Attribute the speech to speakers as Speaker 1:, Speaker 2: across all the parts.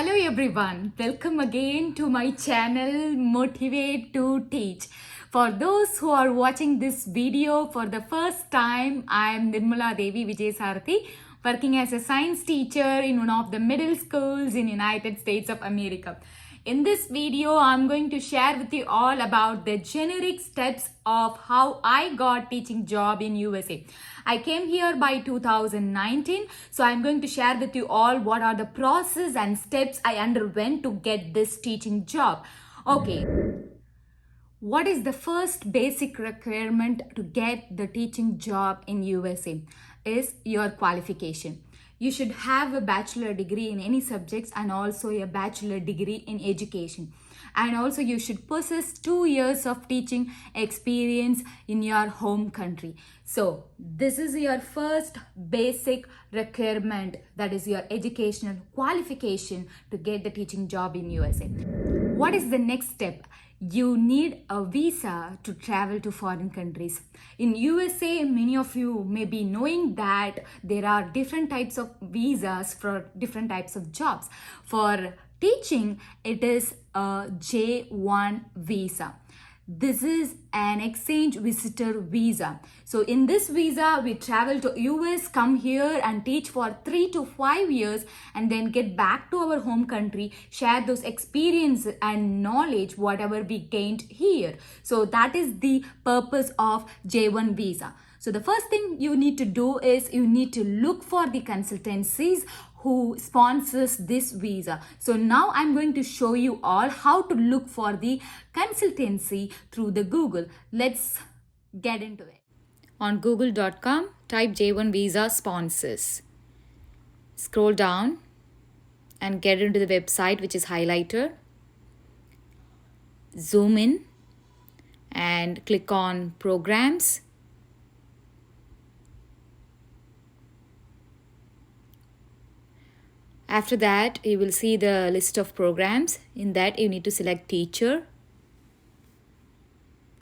Speaker 1: Hello everyone, welcome again to my channel Motivate2teach. For those who are watching this video for the first time, I am Nirmala Devi Vijayasarathi, working as a science teacher in one of the middle schools in United States of America. In this video, I'm going to share with you all about the generic steps of how I got teaching job in USA. I came here by 2019, so I'm going to share with you all what are the process and steps I underwent to get this teaching job. Okay. What is the first basic requirement to get the teaching job in USA is your qualification. You should have a bachelor degree in any subjects and also a bachelor degree in education. And also you should possess 2 years of teaching experience in your home country. So this is your first basic requirement, that is your educational qualification to get the teaching job in USA. What is the next step? You need a visa to travel to foreign countries. In USA, many of you may be knowing that there are different types of visas for different types of jobs. For teaching, it is a J1 visa. This is an exchange visitor visa. So in this visa, we travel to US, come here and teach for 3 to 5 years and then get back to our home country, share those experiences and knowledge, whatever we gained here. So that is the purpose of J1 visa. So the first thing you need to do is you need to look for the consultancies who sponsors this visa. So now I'm going to show you all how to look for the consultancy through the Google. Let's get into it. On google.com, type J1 visa sponsors. Scroll down and get into the website which is highlighted. Zoom in and click on programs. After that, you will see the list of programs. In that, you need to select teacher.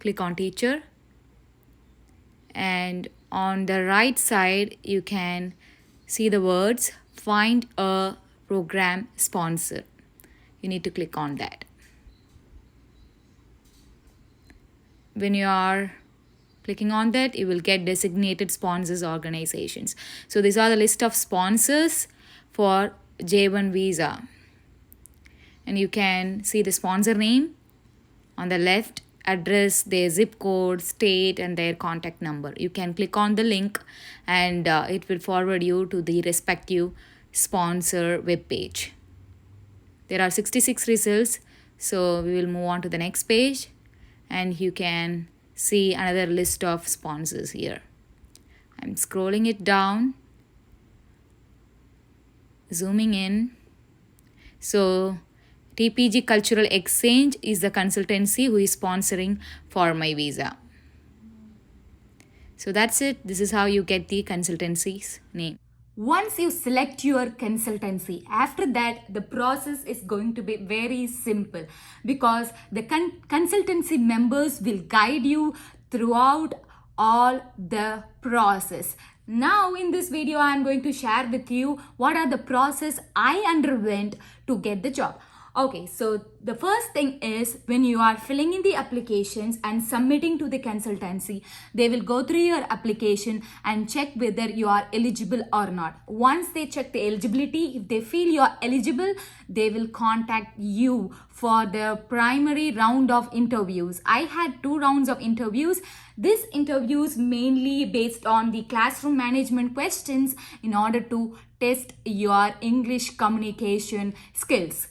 Speaker 1: Click on teacher. And on the right side, you can see the words, find a program sponsor. You need to click on that. When you are clicking on that, you will get designated sponsors organizations. So these are the list of sponsors for J1 visa, and you can see the sponsor name on the left, address, their zip code, state and their contact number. You can click on the link and it will forward you to the respective sponsor web page. There are 66 results, so we will move on to the next page and you can see another list of sponsors here. I'm scrolling it down, zooming in. So TPG Cultural Exchange is the consultancy who is sponsoring for my visa. So that's it. This is how you get the consultancy's name. Once you select your consultancy, after that the process is going to be very simple because the consultancy members will guide you throughout all the process. Now in this video, I am going to share with you what are the process I underwent to get the job. Okay, so the first thing is when you are filling in the applications and submitting to the consultancy, they will go through your application and check whether you are eligible or not. Once they check the eligibility, if they feel you are eligible, they will contact you for the primary round of interviews. I had 2 rounds of interviews. These interviews mainly based on the classroom management questions in order to test your English communication skills.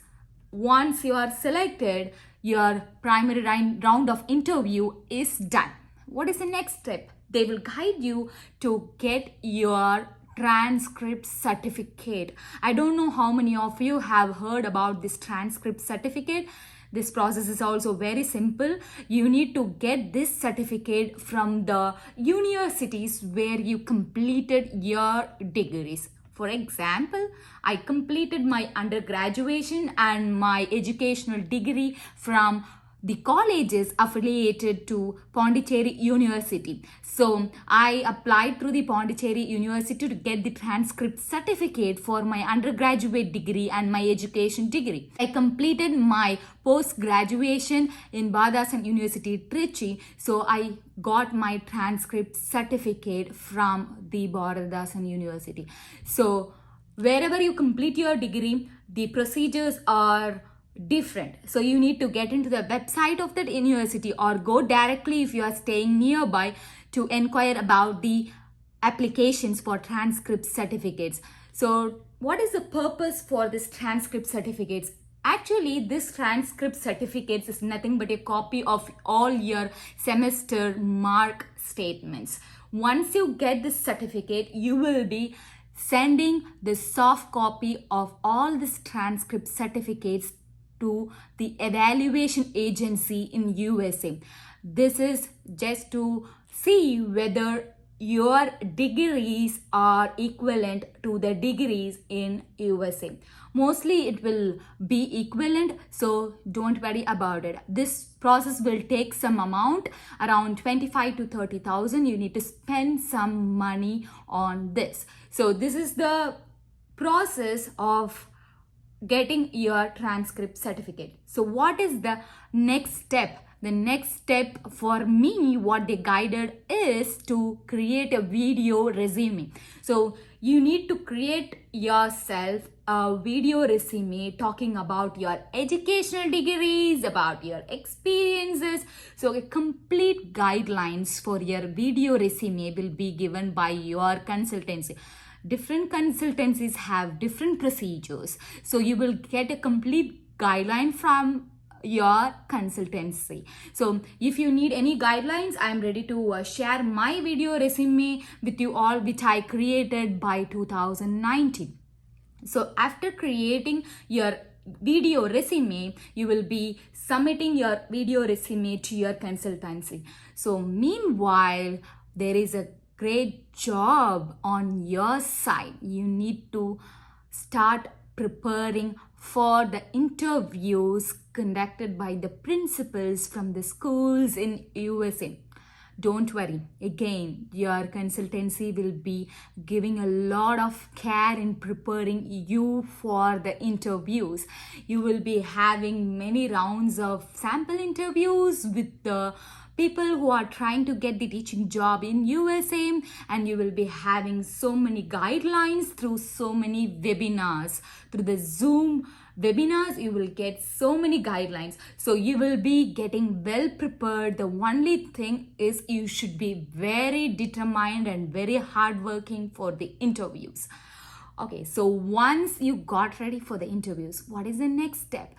Speaker 1: Once you are selected, your primary round of interview is done. What is the next step? They will guide you to get your Transcript Certificate. I don't know how many of you have heard about this Transcript Certificate. This process is also very simple. You need to get this certificate from the universities where you completed your degrees. For example, I completed my undergraduation and my educational degree from the college is affiliated to Pondicherry University. So I applied through the Pondicherry University to get the transcript certificate for my undergraduate degree and my education degree. I completed my post-graduation in Badasan University, Trichy. So I got my transcript certificate from the Badasan University. So wherever you complete your degree, the procedures are different. So you need to get into the website of that university or go directly if you are staying nearby to inquire about the applications for transcript certificates. So what is the purpose for this transcript certificates? Actually, this transcript certificates is nothing but a copy of all your semester mark statements. Once you get this certificate, you will be sending the soft copy of all these transcript certificates to the evaluation agency in USA. This is just to see whether your degrees are equivalent to the degrees in USA. Mostly it will be equivalent, so don't worry about it. This process will take some amount, around 25 to 30,000. You need to spend some money on this. So this is the process of getting your transcript certificate. So what is the next step? The next step for me, what they guided is to create a video resume. So you need to create yourself a video resume talking about your educational degrees, about your experiences. So a complete guidelines for your video resume will be given by your consultancy. Different consultancies have different procedures. So you will get a complete guideline from your consultancy. So if you need any guidelines, I am ready to share my video resume with you all, which I created by 2019. So after creating your video resume, you will be submitting your video resume to your consultancy. So meanwhile, there is a great job on your side. You need to start preparing for the interviews conducted by the principals from the schools in USA. Don't worry, again, your consultancy will be giving a lot of care in preparing you for the interviews. You will be having many rounds of sample interviews with the people who are trying to get the teaching job in USA, and you will be having so many guidelines through so many webinars. Through the Zoom webinars, you will get so many guidelines. So you will be getting well prepared. The only thing is you should be very determined and very hardworking for the interviews. Okay, so once you got ready for the interviews, what is the next step?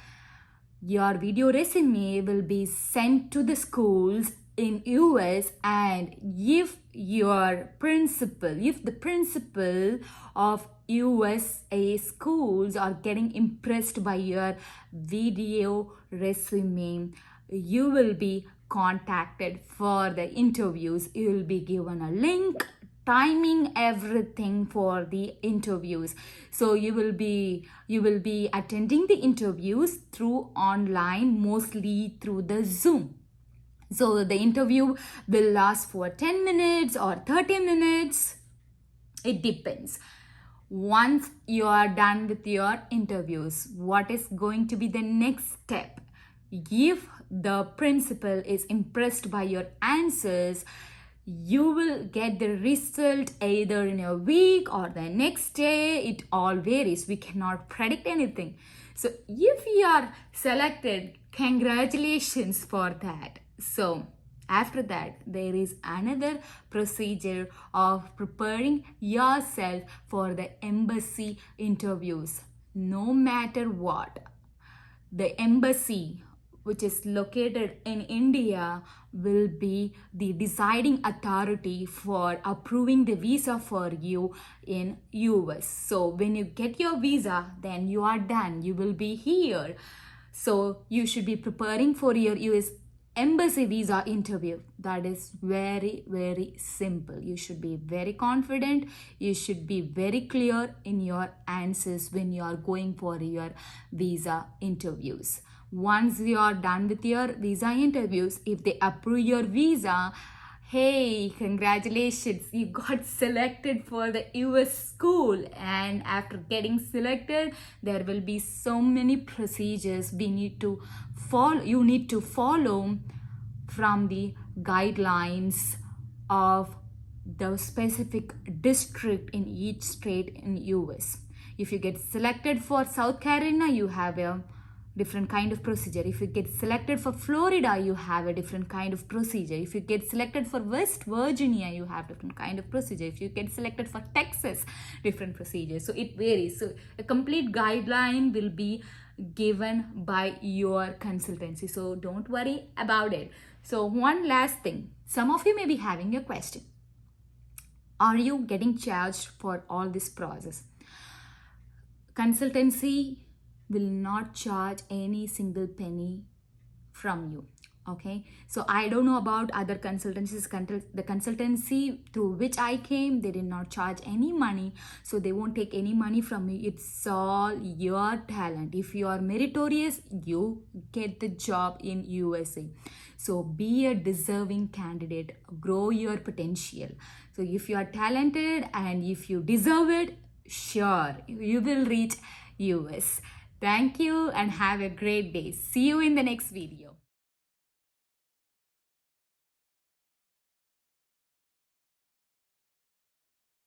Speaker 1: Your video resume will be sent to the schools in US, and if the principal of USA schools are getting impressed by your video resume, you will be contacted for the interviews. You will be given a link, timing, everything for the interviews. So you will be attending the interviews through online, mostly through the Zoom. So the interview will last for 10 minutes or 30 minutes. It depends. Once you are done with your interviews, what is going to be the next step? If the principal is impressed by your answers, you will get the result either in a week or the next day. It all varies. We cannot predict anything. So if you are selected, congratulations for that. So after that, there is another procedure of preparing yourself for the embassy interviews. No matter what, the embassy, which is located in India, will be the deciding authority for approving the visa for you in US. So when you get your visa, then you are done. You will be here. So you should be preparing for your US embassy visa interview. That is very, very simple. You should be very confident. You should be very clear in your answers when you are going for your visa interviews. Once you are done with your visa interviews, if they approve your visa, hey, congratulations, you got selected for the US school. And after getting selected, there will be so many procedures you need to follow from the guidelines of the specific district in each state in US. If you get selected for South Carolina, you have a different kind of procedure. If you get selected for Florida, you have a different kind of procedure. If you get selected for West Virginia, you have different kind of procedure. If you get selected for Texas, different procedure. So it varies. So a complete guideline will be given by your consultancy. So don't worry about it. So one last thing, some of you may be having a question. Are you getting charged for all this process? Consultancy will not charge any single penny from you. Okay, so I don't know about other consultancies. The consultancy through which I came, they did not charge any money, so they won't take any money from me. It's all your talent. If you are meritorious, you get the job in USA. So be a deserving candidate, grow your potential. So if you are talented and if you deserve it, sure, you will reach US. Thank you and have a great day. See you in the next video.